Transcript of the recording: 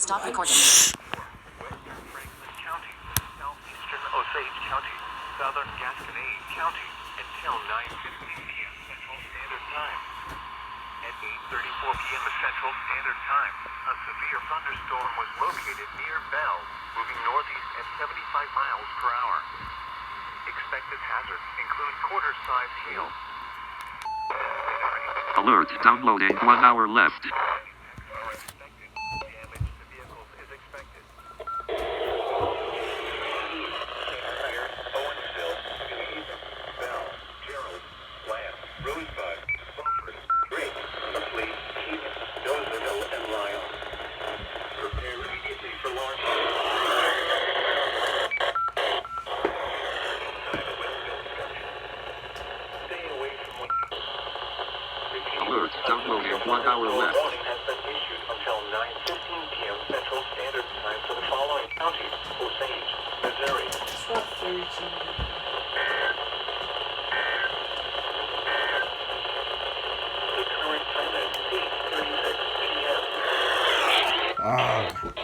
Stop recording. County, southeastern Osage County, southern Gasconade County, until 9:15 p.m. Central Standard Time. At 8:34 p.m. Central Standard Time, a severe thunderstorm was located near Bell, moving northeast at 75 miles per hour. Expected hazards include quarter-sized hail. Alert, downloading 1 hour left. Alert, downloading 1 hour left. Warning has been issued until 9:15 p.m. Central Standard Time for the following counties: Osage, Missouri. The current time is 8:36 p.m.